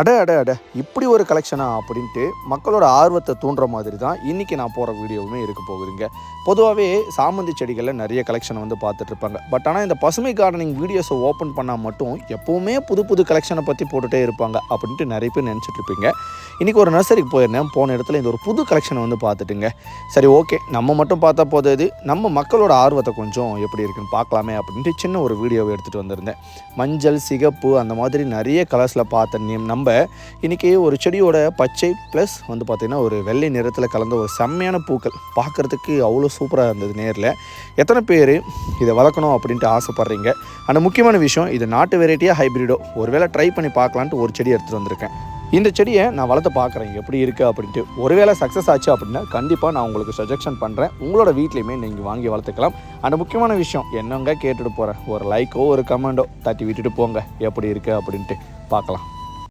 அட அட அட இப்படி ஒரு கலெக்ஷனா அப்படின்ட்டு மக்களோட ஆர்வத்தை தூண்டுற மாதிரி தான் இன்றைக்கி நான் போகிற வீடியோவுமே இருக்க போகுதுங்க. பொதுவாகவே சாமந்தி செடிகளில் நிறைய கலெக்ஷனை வந்து பார்த்துட்ருப்பாங்க. பட் ஆனால் இந்த பசுமை கார்டனிங் வீடியோஸை ஓப்பன் பண்ணால் மட்டும் எப்போவுமே புது புது கலெக்ஷனை பற்றி போட்டுகிட்டே இருப்பாங்க அப்படின்ட்டு நிறைய பேர் நினச்சிட்ருப்பீங்க. இன்றைக்கி ஒரு நர்சரிக்கு போயிருந்தேன். போன இடத்துல இந்த ஒரு புது கலெக்ஷனை வந்து பார்த்துட்டுங்க, சரி ஓகே நம்ம மட்டும் பார்த்தா போதாது, நம்ம மக்களோட ஆர்வத்தை கொஞ்சம் எப்படி இருக்குன்னு பார்க்கலாமே அப்படின்ட்டு சின்ன ஒரு வீடியோவை எடுத்துகிட்டு வந்திருந்தேன். மஞ்சள், சிகப்பு அந்த மாதிரி நிறைய கலர்ஸில் பார்த்த நம்ம இன்றைக்கி ஒரு செடியோட பச்சை ப்ளஸ் வந்து பார்த்திங்கன்னா ஒரு வெள்ளை நிறத்தில் கலந்த ஒரு செம்மையான பூக்கள் பார்க்குறதுக்கு அவ்வளோ சூப்பராக இருந்தது. நேரில் எத்தனை பேர் இதை வளர்க்கணும் அப்படின்ட்டு ஆசைப்பட்றீங்க? அந்த முக்கியமான விஷயம், இது நாட்டு வெரைட்டியாக ஹைப்ரிடோ ஒருவேளை ட்ரை பண்ணி பார்க்கலான்ட்டு ஒரு செடி எடுத்துகிட்டு வந்திருக்கேன். இந்த செடியை நான் வளர்த்து பார்க்குறேன் எப்படி இருக்குது அப்படின்ட்டு. ஒருவேளை சக்ஸஸ் ஆச்சு அப்படின்னா கண்டிப்பாக நான் உங்களுக்கு சஜெக்ஷன் பண்ணுறேன். உங்களோட வீட்லேயுமே நீங்கள் வாங்கி வளர்த்துக்கலாம். அந்த முக்கியமான விஷயம் என்னங்க கேட்டுட்டு போகிறேன், ஒரு லைக்கோ ஒரு கமெண்டோ தட்டி விட்டுட்டு போங்க எப்படி இருக்குது அப்படின்ட்டு பார்க்கலாம்.